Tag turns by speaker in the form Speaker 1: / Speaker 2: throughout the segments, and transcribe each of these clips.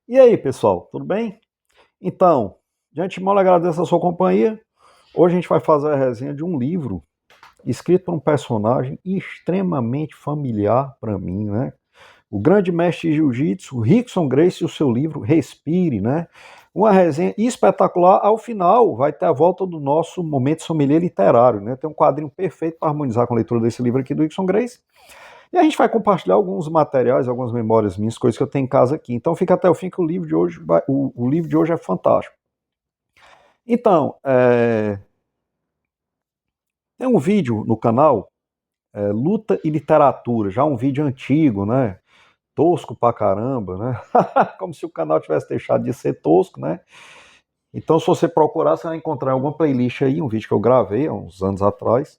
Speaker 1: E aí, pessoal, tudo bem? Então, de antemão, eu agradeço a sua companhia. Hoje a gente vai fazer a resenha de um livro escrito por um personagem extremamente familiar para mim, né? O grande mestre de jiu-jitsu, Rickson Gracie, e o seu livro Respire, né? Uma resenha espetacular. Ao final, vai ter a volta do nosso momento sommelier literário, né? Tem um quadrinho perfeito para harmonizar com a leitura desse livro aqui do Rickson Gracie. E a gente vai compartilhar alguns materiais, algumas memórias minhas, coisas que eu tenho em casa aqui. Então fica até o fim que o livro de hoje, o livro de hoje é fantástico. Então, tem um vídeo no canal, Luta e Literatura, já um vídeo antigo, né? Tosco pra caramba, né? Como se o canal tivesse deixado de ser tosco, né? Então, se você procurar, você vai encontrar alguma playlist aí, um vídeo que eu gravei há uns anos atrás.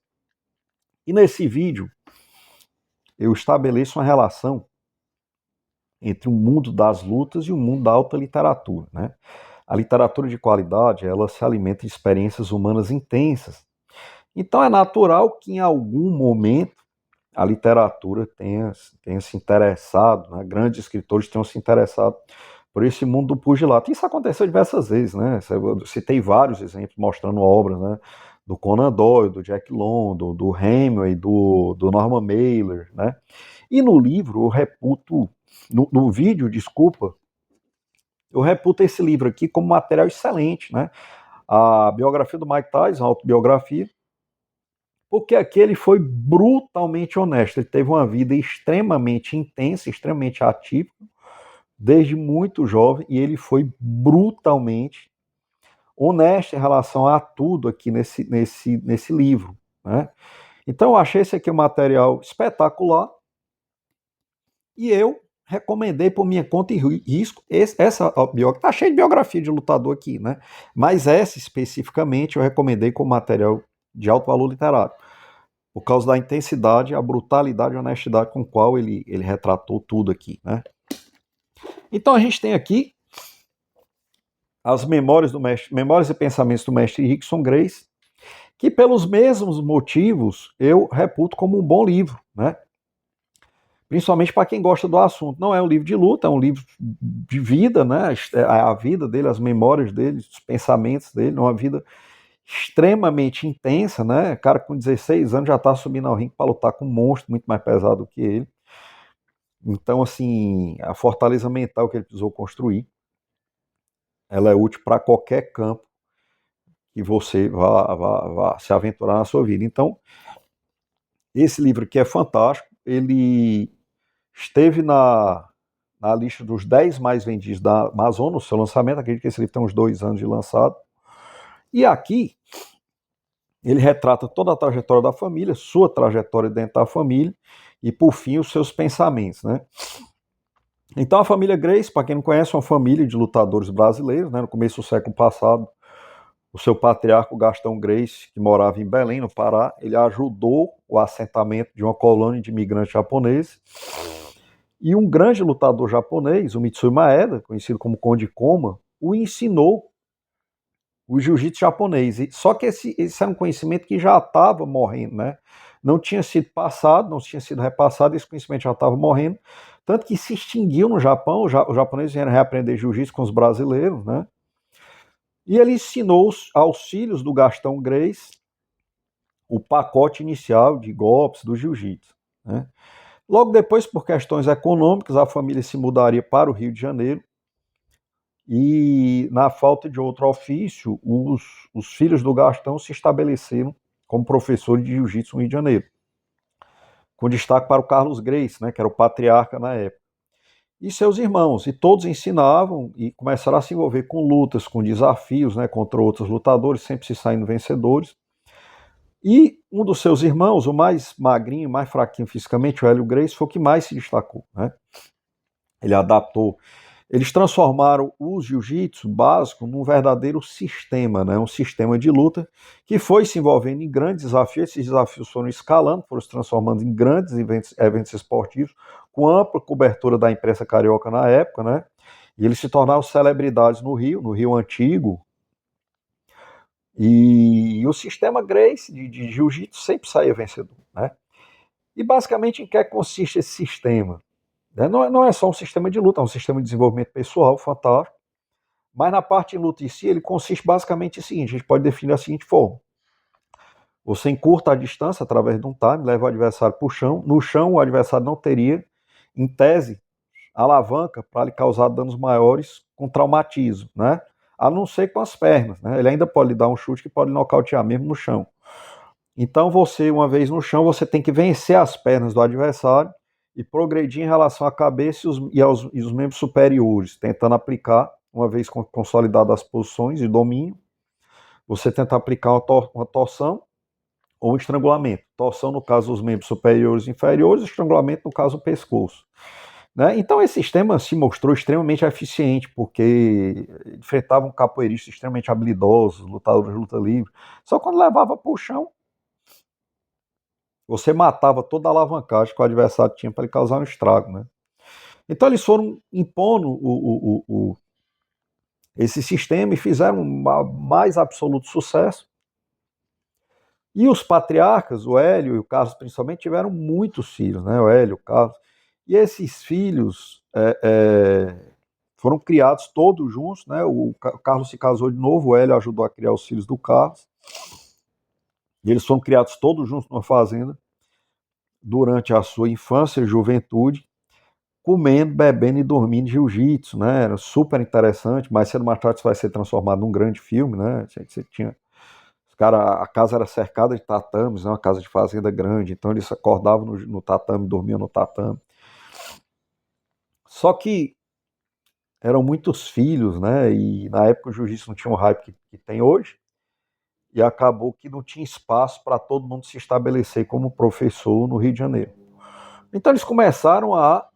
Speaker 1: E nesse vídeo, eu estabeleço uma relação entre o mundo das lutas e o mundo da alta literatura, né? A literatura de qualidade, ela se alimenta de experiências humanas intensas. Então é natural que em algum momento a literatura tenha se interessado, né? Grandes escritores tenham se interessado por esse mundo do pugilato. Isso aconteceu diversas vezes, né? Eu citei vários exemplos mostrando obras, né? Do Conan Doyle, do Jack London, do Hemingway, do Norman Mailer, né? E no livro eu reputo, no vídeo, desculpa, eu reputo esse livro aqui como material excelente, né? A biografia do Mike Tyson, a autobiografia, porque aqui ele foi brutalmente honesto. Ele teve uma vida extremamente intensa, extremamente atípica, desde muito jovem, e ele foi brutalmente honesto em relação a tudo aqui nesse livro, né? Então eu achei esse aqui um material espetacular e eu recomendei por minha conta e risco essa biografia. Tá cheio de biografia de lutador aqui, né? Mas essa especificamente eu recomendei como material de alto valor literário, por causa da intensidade, a brutalidade e a honestidade com qual ele retratou tudo aqui, né? Então a gente tem aqui as memórias do mestre, memórias e pensamentos do mestre Rickson Gracie, que pelos mesmos motivos eu reputo como um bom livro, né? Principalmente para quem gosta do assunto. Não é um livro de luta, é um livro de vida, né? A vida dele, as memórias dele, os pensamentos dele, uma vida extremamente intensa, né? O cara com 16 anos já está subindo ao ringue para lutar com um monstro muito mais pesado que ele. Então, assim, a fortaleza mental que ele precisou construir, ela é útil para qualquer campo que você vá se aventurar na sua vida. Então, esse livro aqui é fantástico. Ele esteve na lista dos 10 mais vendidos da Amazon no seu lançamento. Acredito que esse livro tem uns 2 anos de lançado. E aqui ele retrata toda a trajetória da família, sua trajetória dentro da família e, por fim, os seus pensamentos, né? Então a família Gracie, para quem não conhece, é uma família de lutadores brasileiros, né? No começo do século passado, o seu patriarca Gastão Gracie, que morava em Belém, no Pará, ele ajudou o assentamento de uma colônia de imigrantes japoneses. E um grande lutador japonês, o Mitsui Maeda, conhecido como Conde Koma, o ensinou o jiu-jitsu japonês. Só que esse era um conhecimento que já estava morrendo, né? Não tinha sido passado, não tinha sido repassado, esse conhecimento já estava morrendo. Tanto que se extinguiu no Japão, os japoneses vieram reaprender jiu-jitsu com os brasileiros, né? E ele ensinou aos filhos do Gastão Gracie o pacote inicial de golpes do jiu-jitsu, né? Logo depois, por questões econômicas, a família se mudaria para o Rio de Janeiro e, na falta de outro ofício, os filhos do Gastão se estabeleceram como professores de jiu-jitsu no Rio de Janeiro, com destaque para o Carlos Gracie, né, que era o patriarca na época. E seus irmãos, e todos ensinavam e começaram a se envolver com lutas, com desafios, né, contra outros lutadores, sempre se saindo vencedores. E um dos seus irmãos, o mais magrinho, mais fraquinho fisicamente, o Hélio Gracie, foi o que mais se destacou, né? Ele adaptou. Eles transformaram o jiu-jitsu básico num verdadeiro sistema, né? Um sistema de luta que foi se envolvendo em grandes desafios. Esses desafios foram escalando, foram se transformando em grandes eventos esportivos, com ampla cobertura da imprensa carioca na época, né? E eles se tornaram celebridades no Rio Antigo. E o sistema Gracie de jiu-jitsu sempre saía vencedor, né? E basicamente em que consiste esse sistema? Né? Não é só um sistema de luta, é um sistema de desenvolvimento pessoal fantástico. Mas na parte de luta em si, ele consiste basicamente em seguinte: a gente pode definir da seguinte forma. Você encurta a distância através de um time, leva o adversário para o chão. No chão, o adversário não teria, em tese, alavanca para lhe causar danos maiores com traumatismo, né? A não ser com as pernas, né? Ele ainda pode lhe dar um chute que pode nocautear mesmo no chão. Então você, uma vez no chão, você tem que vencer as pernas do adversário e progredir em relação à cabeça e os membros superiores, tentando aplicar, uma vez consolidadas as posições de domínio, você tenta aplicar uma torção ou um estrangulamento. Torção, no caso, os membros superiores e inferiores, estrangulamento, no caso, o pescoço. Né? Então, esse sistema se mostrou extremamente eficiente, porque enfrentavam capoeiristas extremamente habilidosos, lutadores de luta livre. Só quando levava para o chão, você matava toda a alavancagem que o adversário tinha para ele causar um estrago. Né? Então, eles foram impondo esse sistema e fizeram mais absoluto sucesso. E os patriarcas, o Hélio e o Carlos principalmente, tiveram muitos filhos, né? O Hélio, o Carlos. E esses filhos foram criados todos juntos, né? O Carlos se casou de novo, o Hélio ajudou a criar os filhos do Carlos. E eles foram criados todos juntos numa fazenda durante a sua infância e juventude, comendo, bebendo e dormindo jiu-jitsu, né? Era super interessante, mas cedo ou mais tarde isso vai ser transformado num grande filme, né? Você tinha... Cara, a casa era cercada de tatames, né, uma casa de fazenda grande, então eles acordavam no tatame, dormiam no tatame. Só que eram muitos filhos, né, e na época o jiu-jitsu não tinha um hype que tem hoje, e acabou que não tinha espaço para todo mundo se estabelecer como professor no Rio de Janeiro. Então eles começaram a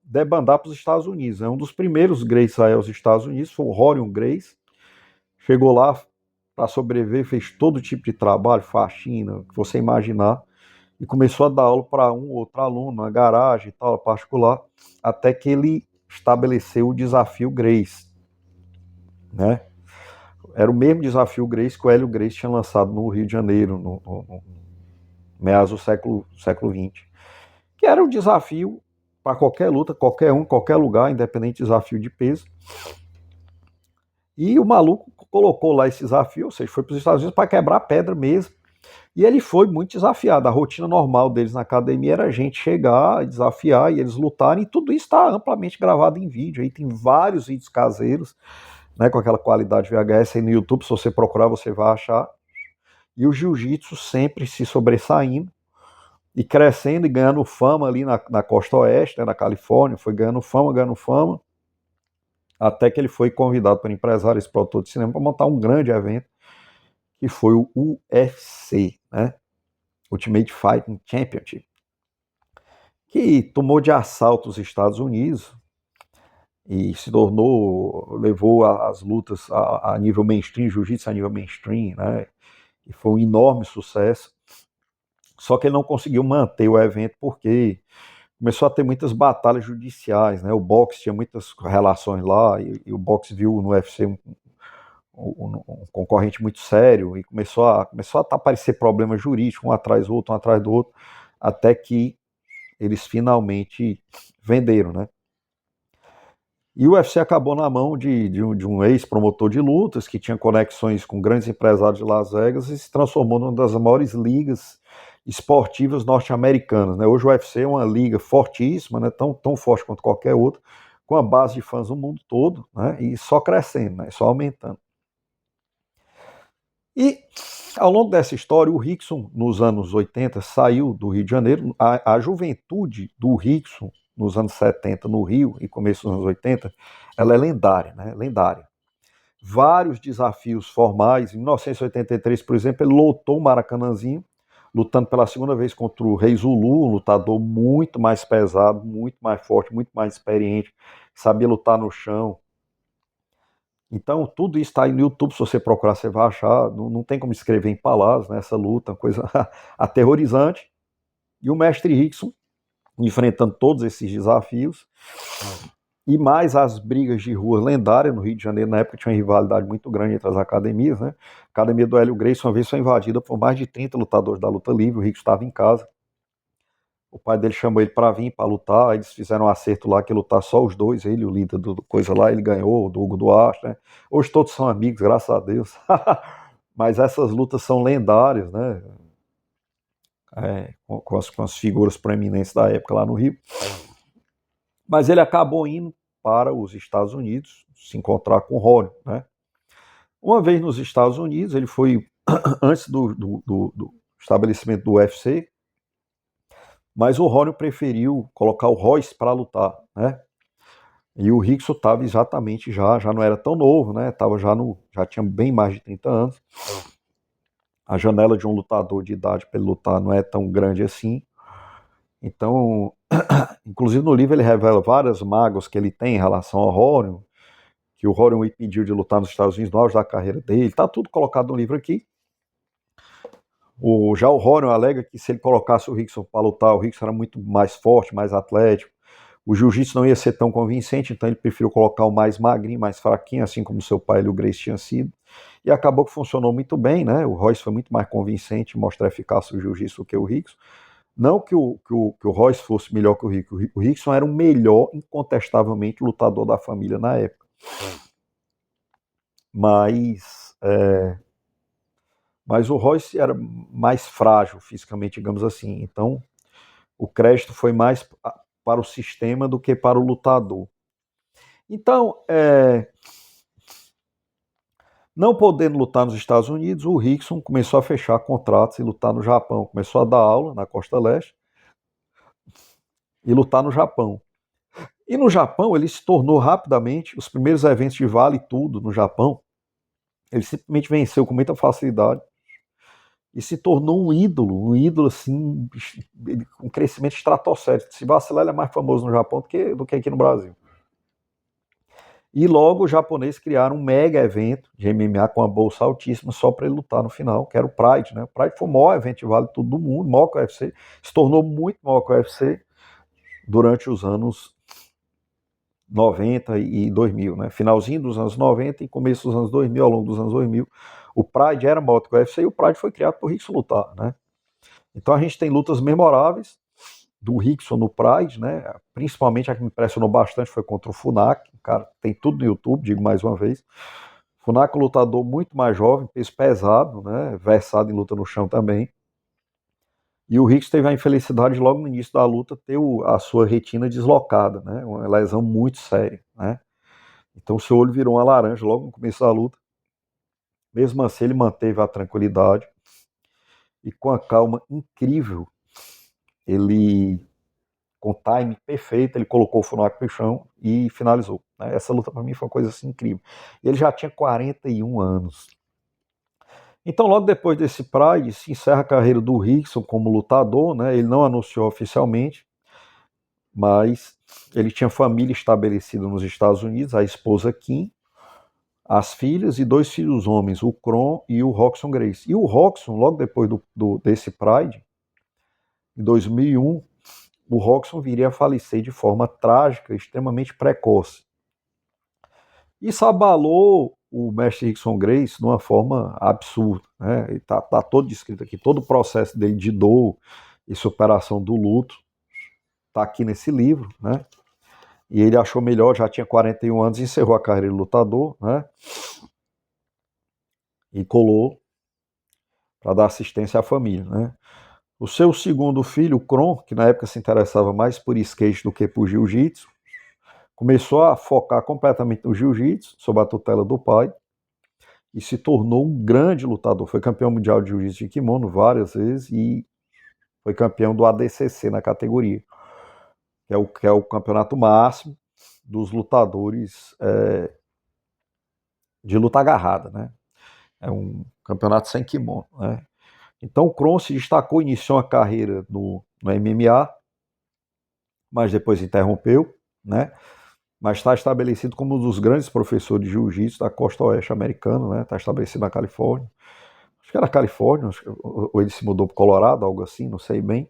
Speaker 1: debandar para os Estados Unidos. Um dos primeiros Grace a ir aos Estados Unidos foi o Rorion Grace, chegou lá para sobreviver, fez todo tipo de trabalho, faxina, que você imaginar, e começou a dar aula para um ou outro aluno, na garagem e tal, particular, até que ele estabeleceu o desafio Grace, né? Era o mesmo desafio Grace que o Hélio Grace tinha lançado no Rio de Janeiro, no meados do século XX, que era um desafio para qualquer luta, qualquer um, qualquer lugar, independente de desafio de peso. E o maluco colocou lá esse desafio, ou seja, foi para os Estados Unidos para quebrar pedra mesmo. E ele foi muito desafiado. A rotina normal deles na academia era a gente chegar, desafiar e eles lutarem. E tudo isso está amplamente gravado em vídeo. Aí tem vários vídeos caseiros, né, com aquela qualidade VHS aí no YouTube. Se você procurar, você vai achar. E o jiu-jitsu sempre se sobressaindo e crescendo e ganhando fama ali na costa oeste, né, na Califórnia. Foi ganhando fama. Até que ele foi convidado por empresários, produtor de cinema, para montar um grande evento, que foi o UFC, né? Ultimate Fighting Championship, que tomou de assalto os Estados Unidos e se tornou, levou as lutas a nível mainstream, jiu-jitsu a nível mainstream, né? E foi um enorme sucesso. Só que ele não conseguiu manter o evento porque começou a ter muitas batalhas judiciais, né? O boxe tinha muitas relações lá e o boxe viu no UFC um concorrente muito sério e começou a aparecer problemas jurídicos, um atrás do outro, até que eles finalmente venderam, né? E o UFC acabou na mão de um ex-promotor de lutas que tinha conexões com grandes empresários de Las Vegas e se transformou numa das maiores ligas esportivas norte-americanas, né? Hoje o UFC é uma liga fortíssima, né? Tão forte quanto qualquer outra, com a base de fãs no mundo todo, né? E só crescendo, né? Só aumentando. E ao longo dessa história, o Rickson, nos anos 80, saiu do Rio de Janeiro. A juventude do Rickson, nos anos 70, no Rio, e começo dos anos 80, ela é lendária, né? Lendária. Vários desafios formais. Em 1983, por exemplo, ele lotou o Maracanãzinho, lutando pela segunda vez contra o Rei Zulu, um lutador muito mais pesado, muito mais forte, muito mais experiente, sabia lutar no chão. Então, tudo isso está aí no YouTube, se você procurar, você vai achar. Não tem como escrever em palavras, né, essa luta, uma coisa aterrorizante. E o mestre Rickson, enfrentando todos esses desafios, e mais as brigas de rua lendárias no Rio de Janeiro. Na época tinha uma rivalidade muito grande entre as academias, né? A academia do Hélio Gracie uma vez foi invadida por mais de 30 lutadores da luta livre, o Rickson estava em casa. O pai dele chamou ele para vir para lutar, eles fizeram um acerto lá que ia lutar só os dois, ele, o líder do coisa lá, ele ganhou, do Hugo Duarte, né? Hoje todos são amigos, graças a Deus. Mas essas lutas são lendárias, né? Com as figuras proeminentes da época lá no Rio. Mas ele acabou indo para os Estados Unidos se encontrar com o Rony, né? Uma vez nos Estados Unidos, ele foi antes do estabelecimento do UFC, mas o Rony preferiu colocar o Royce para lutar, né? E o Rickson estava exatamente já não era tão novo, né? Já tinha bem mais de 30 anos. A janela de um lutador de idade para ele lutar não é tão grande assim. Então, inclusive no livro ele revela várias mágoas que ele tem em relação ao Rorion, que o Rorion o impediu de lutar nos Estados Unidos no auge da carreira dele. Tá tudo colocado no livro aqui. Já o Rorion alega que se ele colocasse o Rickson para lutar, o Rickson era muito mais forte, mais atlético. O jiu-jitsu não ia ser tão convincente, então ele preferiu colocar o mais magrinho, mais fraquinho, assim como seu pai e o Grace tinham sido. E acabou que funcionou muito bem, né? O Royce foi muito mais convincente, mostra a eficácia do jiu-jitsu do que o Rickson. Não que o Royce fosse melhor que o Rickson. O Rickson era o melhor, incontestavelmente, lutador da família na época. Mas o Royce era mais frágil fisicamente, digamos assim. Então, o crédito foi mais para o sistema do que para o lutador. Então, não podendo lutar nos Estados Unidos, o Rickson começou a fechar contratos e lutar no Japão. Começou a dar aula na Costa Leste e lutar no Japão. E no Japão ele se tornou rapidamente, os primeiros eventos de Vale Tudo no Japão, ele simplesmente venceu com muita facilidade e se tornou um ídolo assim, com um crescimento estratosférico. Se vacilar, ele é mais famoso no Japão do que aqui no Brasil. E logo os japoneses criaram um mega evento de MMA com uma bolsa altíssima só para ele lutar no final, que era o Pride, né? O Pride foi o maior evento de Vale Tudo do mundo, maior que o UFC, se tornou muito maior que o UFC durante os anos 90 e 2000, né? Finalzinho dos anos 90 e começo dos anos 2000, ao longo dos anos 2000, o Pride era maior que o UFC e o Pride foi criado por Rickson lutar, né? Então a gente tem lutas memoráveis do Rickson no Pride, né? Principalmente a que me impressionou bastante foi contra o Funak, cara, tem tudo no YouTube, digo mais uma vez. Funak é um lutador muito mais jovem, peso pesado, né? Versado em luta no chão também. E o Rickson teve a infelicidade logo no início da luta ter a sua retina deslocada, né? Uma lesão muito séria, né? Então o seu olho virou uma laranja logo no começo da luta. Mesmo assim ele manteve a tranquilidade e com a calma incrível, ele com o time perfeito, ele colocou o Funak no chão e finalizou. Né? Essa luta para mim foi uma coisa assim incrível. Ele já tinha 41 anos. Então, logo depois desse Pride, se encerra a carreira do Rickson como lutador, né? Ele não anunciou oficialmente, mas ele tinha família estabelecida nos Estados Unidos, a esposa Kim, as filhas e dois filhos homens, o Kron e o Roxon Grace. E o Roxon, logo depois desse Pride, em 2001, o Roxon viria a falecer de forma trágica, extremamente precoce. Isso abalou o mestre Rickson Grace de uma forma absurda. Né? Está todo descrito aqui, todo o processo dele de dor e superação do luto está aqui nesse livro. Né? E ele achou melhor, já tinha 41 anos, encerrou a carreira de lutador, né? E colou para dar assistência à família. Né? O seu segundo filho, o Kron, que na época se interessava mais por skate do que por jiu-jitsu, começou a focar completamente no jiu-jitsu, sob a tutela do pai, e se tornou um grande lutador. Foi campeão mundial de jiu-jitsu de kimono várias vezes e foi campeão do ADCC na categoria, que é o campeonato máximo dos lutadores de luta agarrada, né? É um campeonato sem kimono, né? Então o Kron se destacou, iniciou a carreira no MMA, mas depois interrompeu, né? Mas está estabelecido como um dos grandes professores de jiu-jitsu da costa oeste americana, né? Está estabelecido na Califórnia. Acho que era Califórnia, ou ele se mudou para o Colorado, algo assim, não sei bem.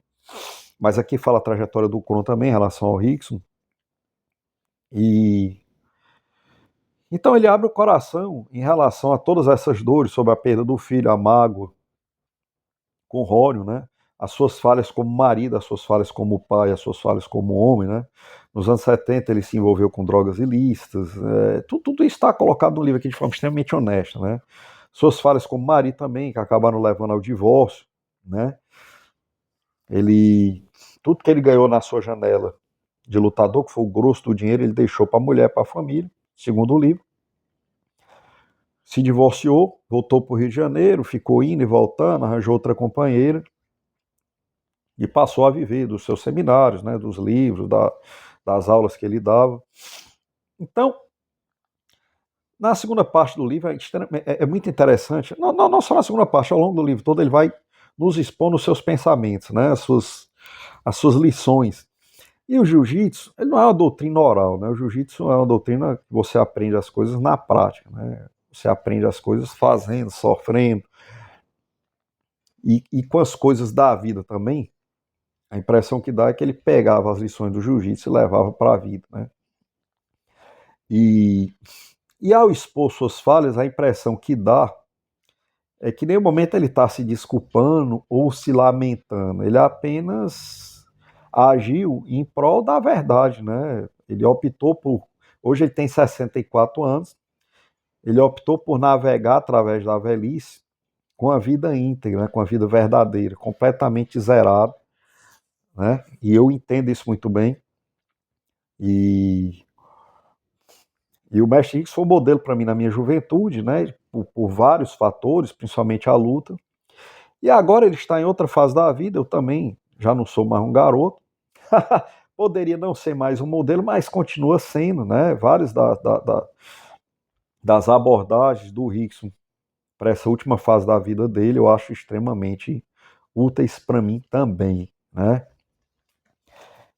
Speaker 1: Mas aqui fala a trajetória do Kron também em relação ao Rickson. E então ele abre o coração em relação a todas essas dores sobre a perda do filho, a mágoa com o Rorion, né? as suas falhas como marido, as suas falhas como pai, as suas falhas como homem, né? Nos anos 70 ele se envolveu com drogas ilícitas, tudo isso está colocado no livro aqui de forma extremamente honesta, né? Suas falhas como marido também, que acabaram levando ao divórcio, né? Tudo que ele ganhou na sua janela de lutador, que foi o grosso do dinheiro, ele deixou para a mulher, para a família, segundo o livro. Se divorciou, voltou para o Rio de Janeiro, ficou indo e voltando, arranjou outra companheira e passou a viver dos seus seminários, né, dos livros, das aulas que ele dava. Então, na segunda parte do livro é muito interessante, não só na segunda parte, ao longo do livro todo ele vai nos expor nos seus pensamentos, né, as suas lições. E o jiu-jitsu, ele não é uma doutrina oral, né? O jiu-jitsu é uma doutrina que você aprende as coisas na prática, né? Você aprende as coisas fazendo, sofrendo. E com as coisas da vida também, a impressão que dá é que ele pegava as lições do jiu-jitsu e levava para a vida, né? E ao expor suas falhas, a impressão que dá é que em nenhum momento ele está se desculpando ou se lamentando. Ele apenas agiu em prol da verdade, né? Ele optou por. Hoje ele tem 64 anos. Ele optou por navegar através da velhice com a vida íntegra, né? Com a vida verdadeira, completamente zerado, né? E eu entendo isso muito bem. E o Mestre X foi um modelo para mim na minha juventude, né? Por vários fatores, principalmente a luta. E agora ele está em outra fase da vida, eu também já não sou mais um garoto. Poderia não ser mais um modelo, mas continua sendo, né? Várias das abordagens do Rickson para essa última fase da vida dele, eu acho extremamente úteis para mim também, né?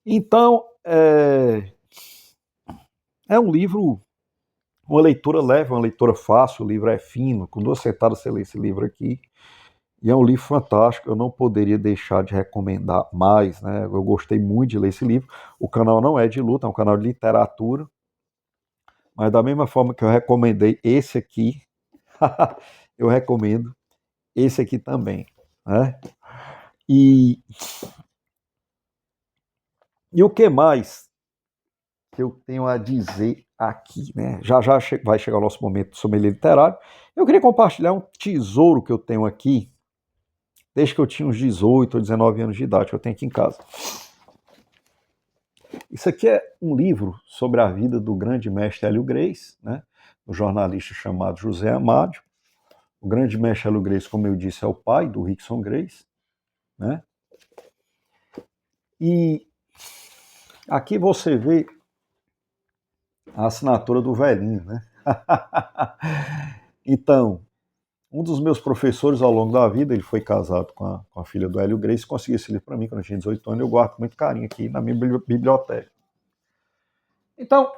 Speaker 1: Então, é um livro, uma leitura leve, uma leitura fácil, o livro é fino, com 2 sentadas você lê esse livro aqui, e é um livro fantástico, eu não poderia deixar de recomendar mais, né? Eu gostei muito de ler esse livro. O canal não é de luta, é um canal de literatura, mas da mesma forma que eu recomendei esse aqui, eu recomendo esse aqui também, né? E o que mais que eu tenho a dizer aqui, né? Já vai chegar o nosso momento de sommelier literário. Eu queria compartilhar um tesouro que eu tenho aqui, desde que eu tinha uns 18 ou 19 anos de idade, que eu tenho aqui em casa. Isso aqui é um livro sobre a vida do grande mestre Hélio Gracie, né? Um jornalista chamado José Amado. O grande mestre Hélio Gracie, como eu disse, é o pai do Rickson Gracie, né? E aqui você vê a assinatura do velhinho, né? Então, um dos meus professores ao longo da vida, ele foi casado com a filha do Hélio Gracie, conseguiu esse livro para mim quando eu tinha 18 anos, eu guardo com muito carinho aqui na minha biblioteca. Então,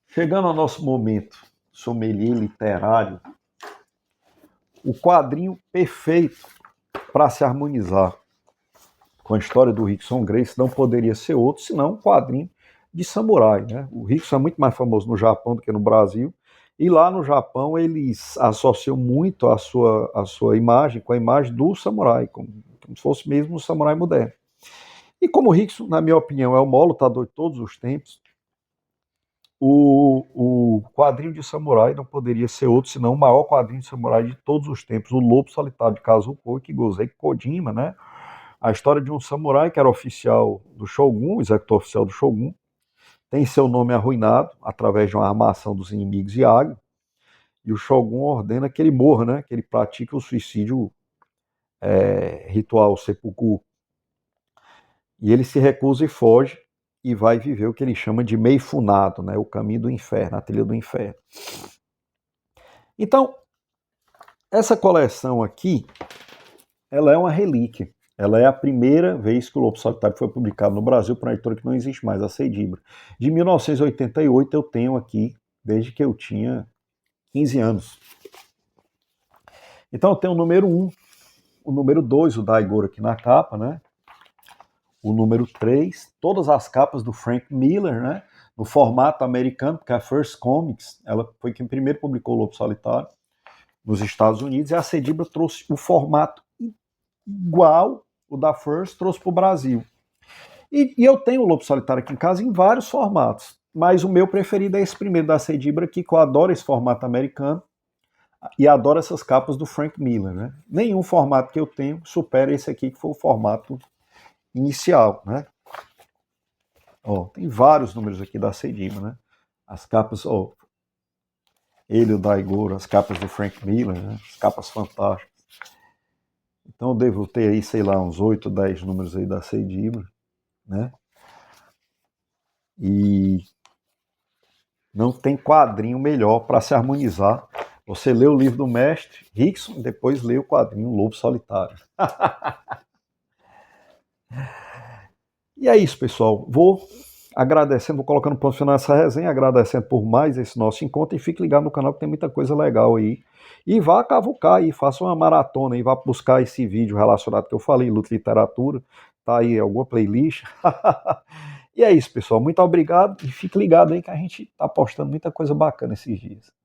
Speaker 1: chegando ao nosso momento sommelier literário, o quadrinho perfeito para se harmonizar com a história do Rickson Gracie não poderia ser outro, senão um quadrinho de samurai, né? O Rickson é muito mais famoso no Japão do que no Brasil, e lá no Japão eles associam muito a sua imagem com a imagem do samurai, como se fosse mesmo um samurai moderno. E como o Rickson, na minha opinião, é o maior lutador de todos os tempos, o quadrinho de samurai não poderia ser outro, senão o maior quadrinho de samurai de todos os tempos, o Lobo Solitário de Kazuko Kigosei Kojima, né? A história de um samurai que era oficial do Shogun, executor oficial do Shogun, tem seu nome arruinado através de uma armação dos inimigos Yagyu, e o Shogun ordena que ele morra, né? Que ele pratique o suicídio ritual seppuku. E ele se recusa e foge e vai viver o que ele chama de Meifunado, né? O caminho do inferno, a trilha do inferno. Então, essa coleção aqui, ela é uma relíquia. Ela é a primeira vez que o Lobo Solitário foi publicado no Brasil por uma editora que não existe mais, a Seidibra. De 1988 eu tenho aqui, desde que eu tinha 15 anos. Então eu tenho o número 1, o número 2, o Daigoro aqui na capa, né? O número 3, todas as capas do Frank Miller, né? No formato americano, porque a First Comics, ela foi quem primeiro publicou o Lobo Solitário nos Estados Unidos, e a Seidibra trouxe o formato igual o da First, trouxe para o Brasil. E eu tenho o Lobo Solitário aqui em casa em vários formatos, mas o meu preferido é esse primeiro da Cedibra aqui, que eu adoro esse formato americano e adoro essas capas do Frank Miller, né? Nenhum formato que eu tenho supera esse aqui, que foi o formato inicial, né? Ó, tem vários números aqui da Cedibra, né? As capas, ó, ele, o Daigoro, as capas do Frank Miller, né? As capas fantásticas. Então eu devo ter aí, sei lá, uns 8, 10 números aí da Cedibra, né? E não tem quadrinho melhor para se harmonizar. Você lê o livro do mestre Rickson, depois lê o quadrinho Lobo Solitário. E é isso, pessoal. Vou agradecendo, vou colocando ponto final nessa resenha, agradecendo por mais esse nosso encontro e fique ligado no canal que tem muita coisa legal aí. E vá cavucar aí, faça uma maratona aí, vá buscar esse vídeo relacionado que eu falei, luta e literatura, tá aí alguma playlist. E é isso, pessoal. Muito obrigado e fique ligado aí que a gente tá postando muita coisa bacana esses dias.